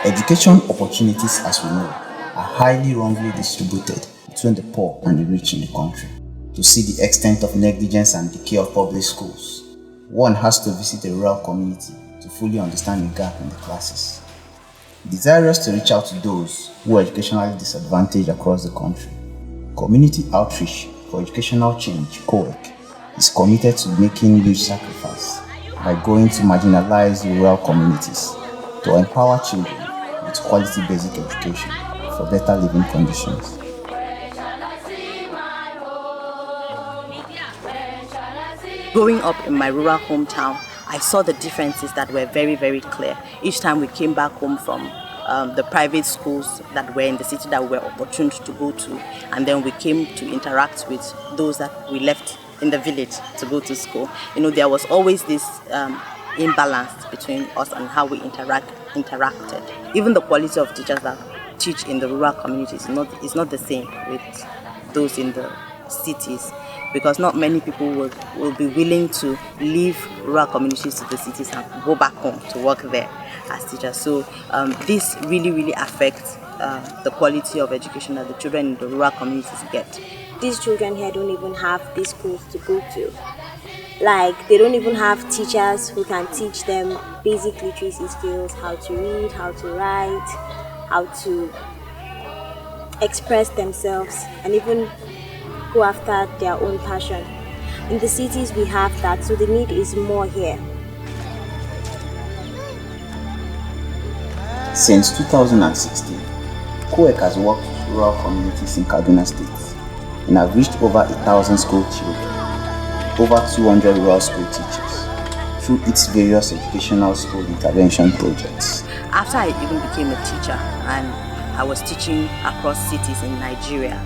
Education opportunities, as we know, are highly wrongly distributed between the poor and the rich in the country. To see the extent of negligence and decay of public schools, one has to visit a rural community to fully understand the gap in the classes. Desirous to reach out to those who are educationally disadvantaged across the country, Community Outreach for Educational Change (COEC) is committed to making huge sacrifice by going to marginalized rural communities to empower children with quality basic education for better living conditions. Growing up in my rural hometown, I saw the differences that were very, very clear. Each time we came back home from the private schools that were in the city that we were opportune to go to, and then we came to interact with those that we left in the village to go to school. There was always this imbalance between us and how we interacted. Even the quality of teachers that teach in the rural communities is not the same with those in the cities, because not many people will be willing to leave rural communities to the cities and go back home to work there as teachers. So this really, really affects the quality of education that the children in the rural communities get. These children here don't even have these schools to go to. Like, they don't even have teachers who can teach them basic literacy skills, how to read, how to write, how to express themselves, and even go after their own passion. In the cities we have that, so the need is more here. Since 2016, COEC has worked with rural communities in Kaduna State and have reached over 1,000 school children, over 200 rural school teachers through its various educational school intervention projects. After I even became a teacher and I was teaching across cities in Nigeria,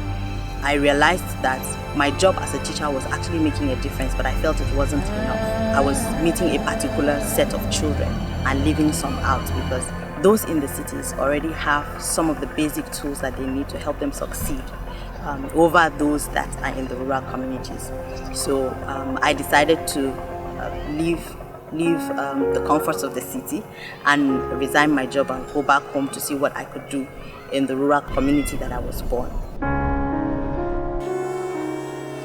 I realized that my job as a teacher was actually making a difference, but I felt it wasn't enough. I was meeting a particular set of children and leaving some out, because those in the cities already have some of the basic tools that they need to help them succeed over those that are in the rural communities. So I decided to leave the comforts of the city and resign my job and go back home to see what I could do in the rural community that I was born.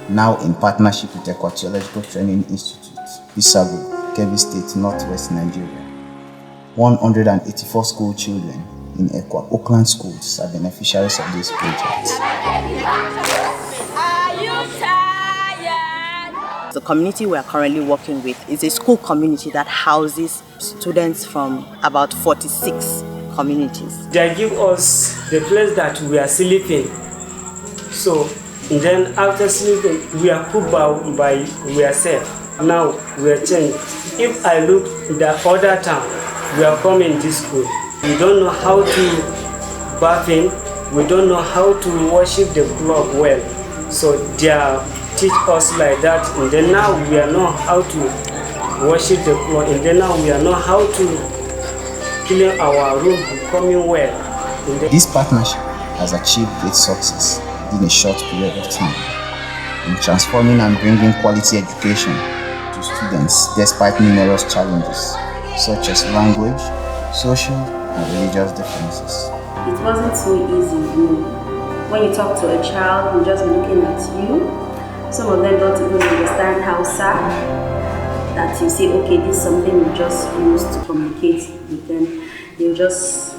Now in partnership with Equatoriological Training Institute, Isago, Kebbi State, Northwest Nigeria, 184 school children in Ekwa Oakland schools are beneficiaries of this project. The community we are currently working with is a school community that houses students from about 46 communities. They give us the place that we are sleeping. So then after sleeping, we are put by ourselves. Now we are changed. If I look the other town, we are coming to school. We don't know how to bathing. We don't know how to worship the clock well. So they teach us like that. And then now we are know how to worship the clock. And then now we are know how to clean our room becoming well. This partnership has achieved great success in a short period of time in transforming and bringing quality education to students despite numerous challenges such as language, social and religious differences. It wasn't so easy. When you talk to a child, they'll just be looking at you. Some of them don't even understand Hausa. That you say, okay, this is something you just use to communicate with them. They'll just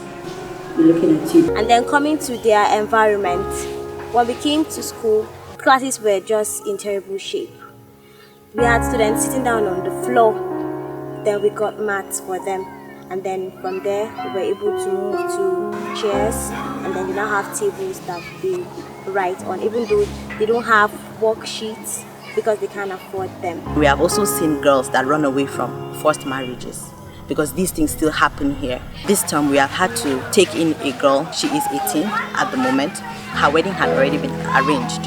be looking at you. And then coming to their environment, when we came to school, classes were just in terrible shape. We had students sitting down on the floor. Then we got mats for them. And then from there, we were able to move to chairs. And then they now have tables that they write on, even though they don't have worksheets because they can't afford them. We have also seen girls that run away from forced marriages, because these things still happen here. This time we have had to take in a girl. She is 18 at the moment. Her wedding had already been arranged,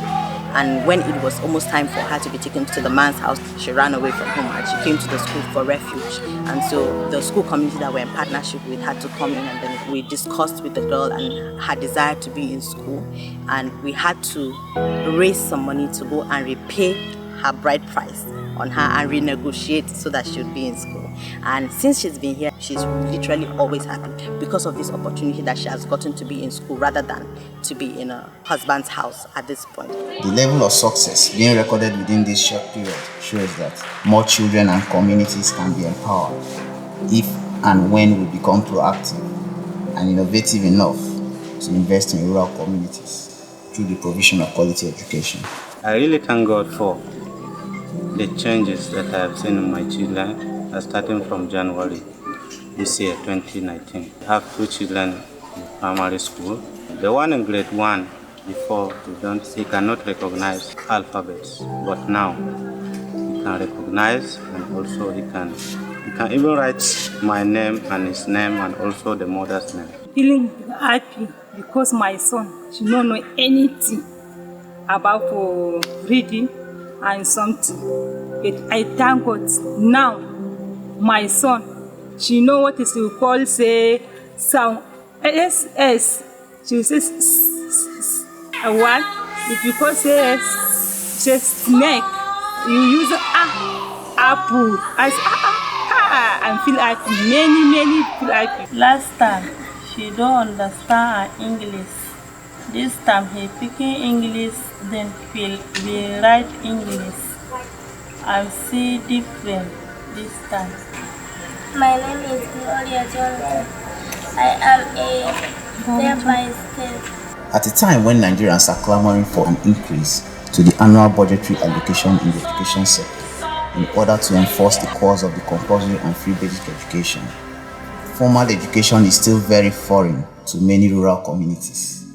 and when it was almost time for her to be taken to the man's house, she ran away from home and she came to the school for refuge. And so the school community that we're in partnership with had to come in, and then we discussed with the girl and her desire to be in school, and we had to raise some money to go and repay her bride price on her and renegotiate so that she would be in school. And since she's been here, she's literally always happy because of this opportunity that she has gotten to be in school rather than to be in her husband's house at this point. The level of success being recorded within this short period shows that more children and communities can be empowered if and when we become proactive and innovative enough to invest in rural communities through the provision of quality education. I really thank God for the changes that I have seen in my children, starting from January this year, 2019. I have 2 children in primary school. The one in grade 1, before he cannot recognize alphabets, but now he can recognize, and also he can even write my name and his name and also the mother's name. Feeling happy because my son, she don't know anything about reading and something. But I thank God now my son, she know what is to call say sound SS. She says what? If you call say snake, you use apple. I say and feel happy. Many feel happy. Last time she don't understand her English. This time he picking English, then we write English. I see different this time. My name is Gloria Jonathan. I am a step-by-step. At a time when Nigerians are clamoring for an increase to the annual budgetary allocation in the education sector in order to enforce the cause of the compulsory and free basic education, formal education is still very foreign to many rural communities.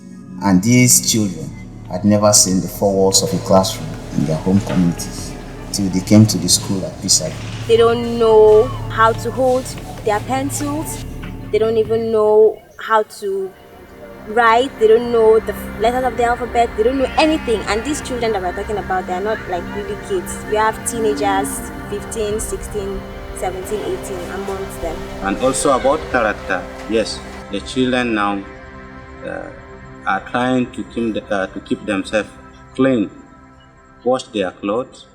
And these children had never seen the 4 walls of a classroom in their home communities till they came to the school at Pisagi. They don't know how to hold their pencils. They don't even know how to write. They don't know the letters of the alphabet. They don't know anything. And these children that we're talking about, they're not like really kids. We have teenagers, 15, 16, 17, 18 amongst them. And also about character, yes, the children now are trying to keep themselves clean, wash their clothes,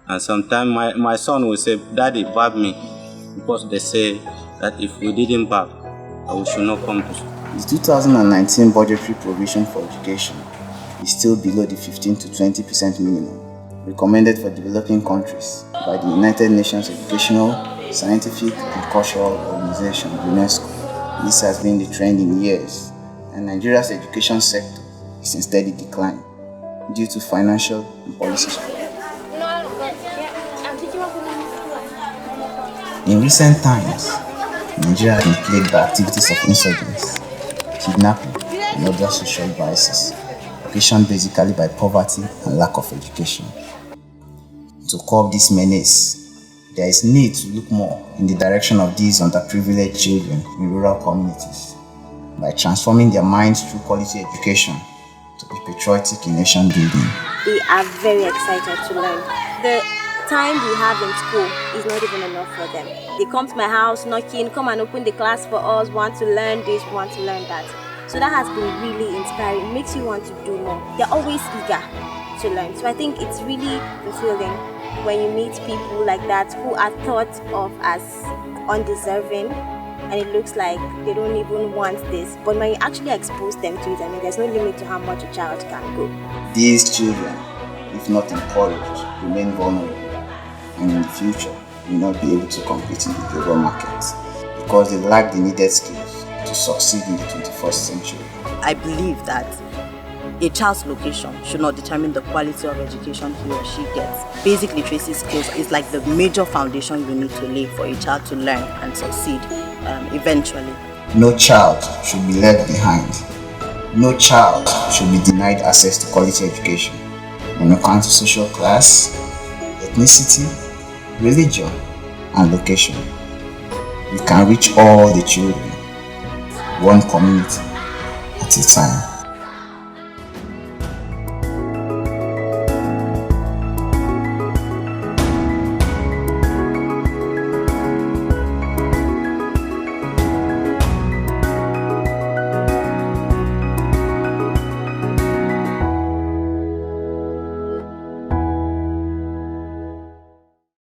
and sometimes my son will say, "Daddy, bath me," because they say that if we didn't bath, we should not come to school. The 2019 budgetary provision for education is still below the 15 to 20% minimum recommended for developing countries by the United Nations Educational, Scientific and Cultural Organization, UNESCO. This has been the trend in years, and Nigeria's education sector is in steady decline due to financial and policy support. In recent times, Nigeria has been plagued by activities of insurgents, kidnapping, and other social vices, occasioned basically by poverty and lack of education. To curb this menace, there is need to look more in the direction of these underprivileged children in rural communities by transforming their minds through quality education to be patriotic in nation building. They are very excited to learn. The time we have in school is not even enough for them. They come to my house knocking, come and open the class for us, want to learn this, want to learn that. So that has been really inspiring. It makes you want to do more. They're always eager to learn. So I think it's really fulfilling when you meet people like that who are thought of as undeserving, and it looks like they don't even want this. But when you actually expose them to it, I mean, there's no limit to how much a child can go. These children, if not encouraged, remain vulnerable, and in the future will not be able to compete in the global market because they lack the needed skills to succeed in the 21st century. I believe that a child's location should not determine the quality of education he or she gets. Basic literacy skills is like the major foundation you need to lay for a child to learn and succeed eventually. No child should be left behind. No child should be denied access to quality education on account of social class, ethnicity, religion, and location. We can reach all the children, one community at a time.